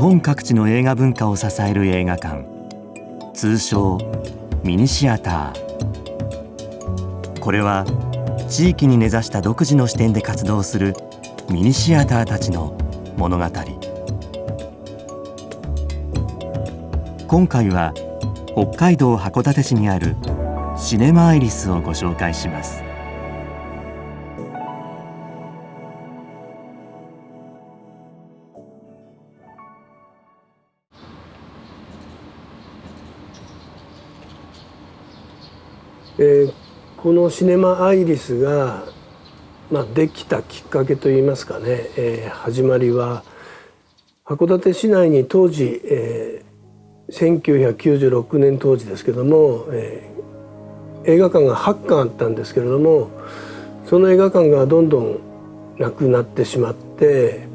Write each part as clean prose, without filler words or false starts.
本各地の映画文化を支える映画館、通称ミニシアター。これは地域に根ざした独自の視点で活動するミニシアターたちの物語。今回は北海道函館市にあるシネマアイリスをご紹介します。このシネマアイリスが、できたきっかけといいますかね、始まりは函館市内に当時、1996年当時ですけども、映画館が8館あったんですけれども、その映画館がどんどんなくなってしまって、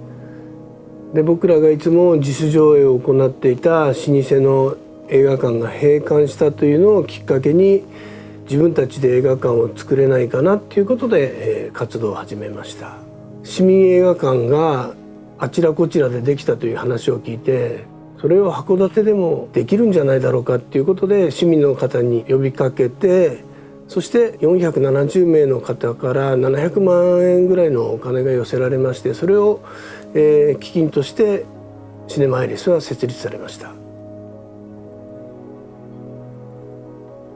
で僕らがいつも自主上映を行っていた老舗の映画館が閉館したというのをきっかけに、自分たちで映画館を作れないかなということで、活動を始めました。市民映画館があちらこちらでできたという話を聞いて、それを函館でもできるんじゃないだろうかということで市民の方に呼びかけて、そして470名の方から700万円ぐらいのお金が寄せられまして、それを、基金としてシネマアイリスは設立されました。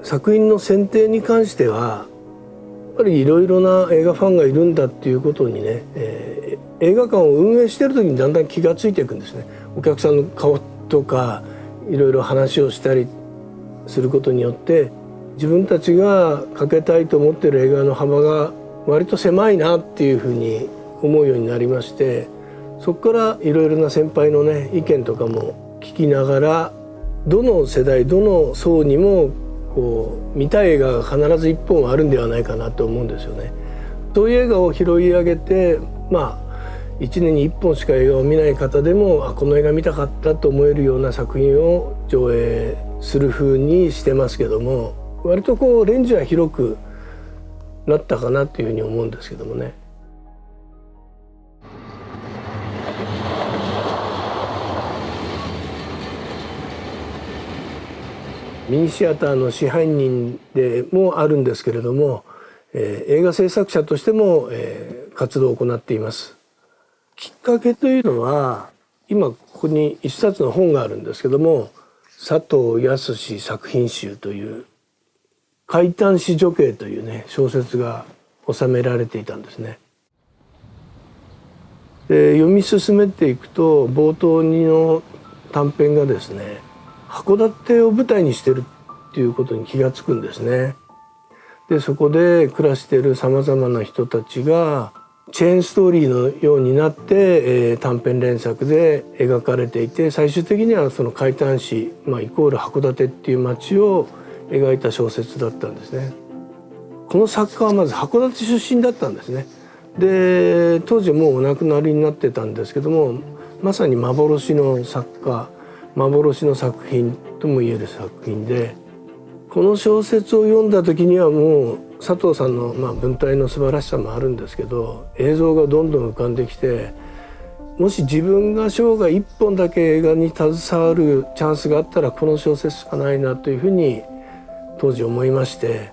作品の選定に関してはやっぱりいろいろな映画ファンがいるんだっていうことにね、映画館を運営している時にだんだん気がついていくんですね。お客さんの顔とかいろいろ話をしたりすることによって、自分たちがかけたいと思っている映画の幅が割と狭いなっていうふうに思うようになりまして、そこからいろいろな先輩のね意見とかも聞きながら、どの世代どの層にも見たい映画が必ず一本あるんではないかなと思うんですよね。そういう映画を拾い上げて、1年に1本しか映画を見ない方でもこの映画見たかったと思えるような作品を上映する風にしてますけども、割とレンジは広くなったかなというふうに思うんですけどもね。ミニシアターの支配人でもあるんですけれども、映画制作者としても、活動を行っています。きっかけというのは、今ここに一冊の本があるんですけども、佐藤康作品集という怪談史女系というね小説が収められていたんですね。で読み進めていくと、冒頭の短編がですね、函館を舞台にしてるっていうことに気がつくんですね。でそこで暮らしているさまざまな人たちがチェーンストーリーのようになって、短編連作で描かれていて、最終的にはその怪談師、イコール函館っていう街を描いた小説だったんですね。この作家はまず函館出身だったんですね。で当時もうお亡くなりになってたんですけども、まさに幻の作家、幻の作品ともいえる作品で、この小説を読んだ時にはもう佐藤さんの文体の素晴らしさもあるんですけど、映像がどんどん浮かんできて、もし自分が生涯一本だけ映画に携わるチャンスがあったらこの小説しかないなというふうに当時思いまして、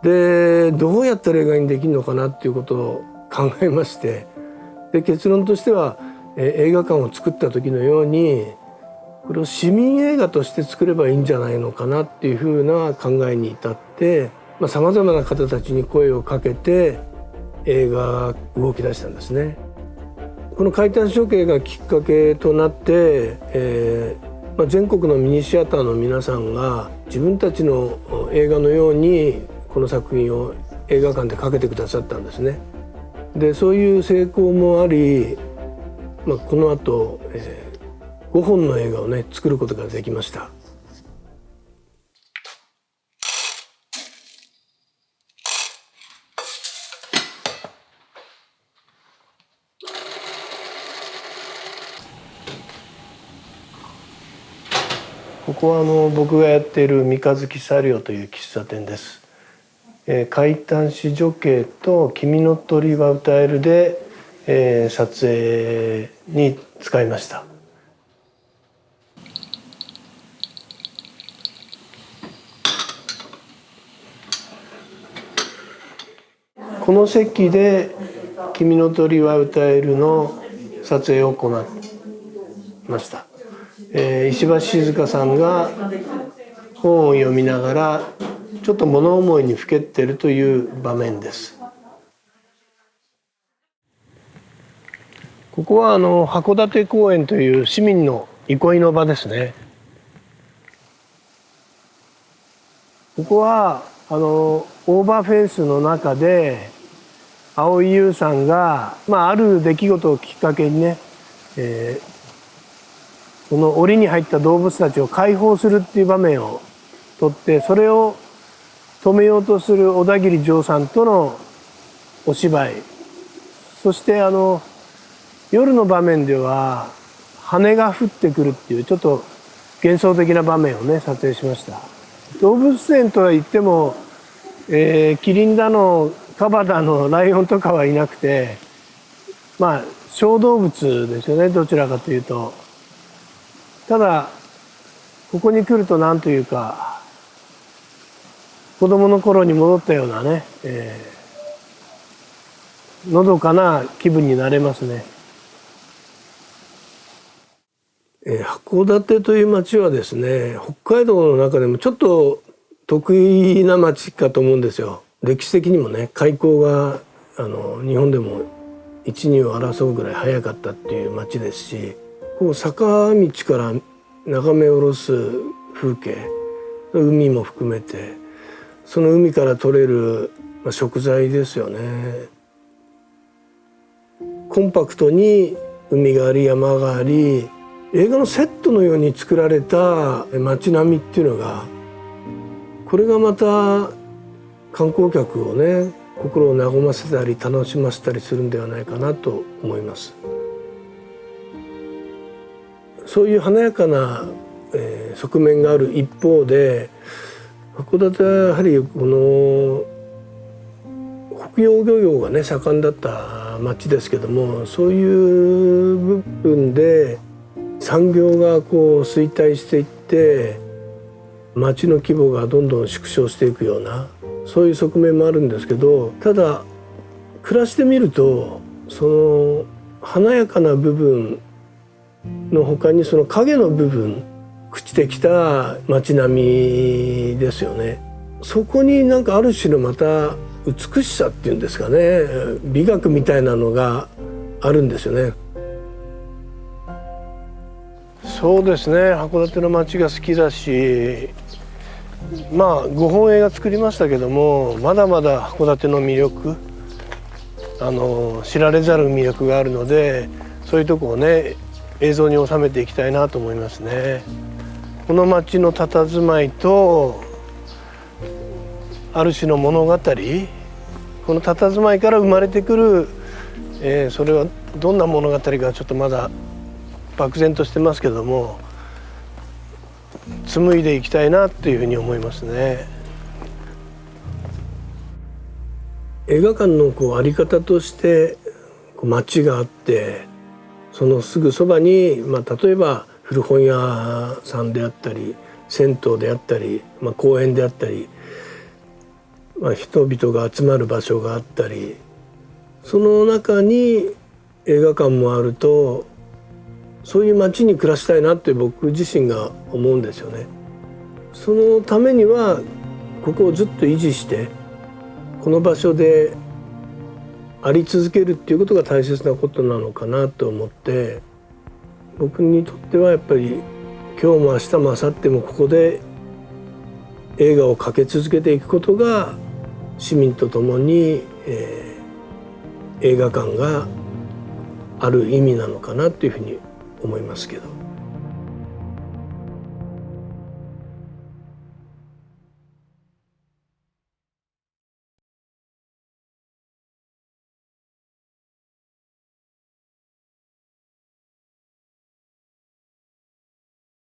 でどうやったら映画にできるのかなっていうことを考えまして、で結論としては、映画館を作った時のようにこれを市民映画として作ればいいんじゃないのかなっていうふうな考えに至って、さまざまな方たちに声をかけて映画が動き出したんですね。この怪談処刑がきっかけとなって、全国のミニシアターの皆さんが自分たちの映画のようにこの作品を映画館でかけてくださったんですね。でそういう成功もあり、この後、5本の映画をね作ることができました。ここは僕がやっている三日月サリオという喫茶店です。怪談史女系と君の鳥は歌えるで、撮影に使いました。この席で「君の鳥は歌える」の撮影を行いました。石橋静河さんが本を読みながらちょっと物思いにふけっているという場面です。ここは函館公園という市民の憩いの場ですね。ここはオーバーフェンスの中で蒼井優さんが、ある出来事をきっかけにね、この檻に入った動物たちを解放するっていう場面を撮って、それを止めようとする小田切丈さんとのお芝居、そして夜の場面では羽が降ってくるっていうちょっと幻想的な場面をね撮影しました。動物園とは言っても、キリンだのカバだのライオンとかはいなくて、小動物ですよね、どちらかというと。ただここに来るとなんというか子供の頃に戻ったようなね、のどかな気分になれますね。函館という町はですね、北海道の中でもちょっと得意な町かと思うんですよ。歴史的にもね、開港が日本でも1、2を争うぐらい早かったっていう町ですし、こう坂道から眺め下ろす風景、海も含めてその海から取れる食材ですよね。コンパクトに海があり山があり、映画のセットのように作られた街並みっていうのが、これがまた観光客をね心を和ませたり楽しませたりするんではないかなと思います。そういう華やかな、側面がある一方で、函館はやはりこの北洋漁業がね盛んだった町ですけども、そういう部分で産業がこう衰退していって町の規模がどんどん縮小していくような、そういう側面もあるんですけど、ただ暮らしてみるとその華やかな部分の他にその影の部分、朽ちてきた街並みですよね。そこになんかある種のまた美しさっていうんですかね、美学みたいなのがあるんですよね。そうですね、函館の街が好きだし、5本映画作りましたけども、まだまだ函館の魅力、知られざる魅力があるので、そういうとこをね映像に収めていきたいなと思いますね。この街の佇まいとある種の物語、この佇まいから生まれてくる、それはどんな物語かちょっとまだ漠然としてますけども、紡いでいきたいなっていうふうに思いますね。映画館のあり方として街があって、そのすぐそばに、例えば古本屋さんであったり銭湯であったり、公園であったり、人々が集まる場所があったり、その中に映画館もあると、そういう街に暮らしたいなって僕自身が思うんですよね。そのためにはここをずっと維持してこの場所であり続けるっていうことが大切なことなのかなと思って、僕にとってはやっぱり今日も明日も明後日もここで映画をかけ続けていくことが市民と共に、映画館がある意味なのかなというふうに思いますけど。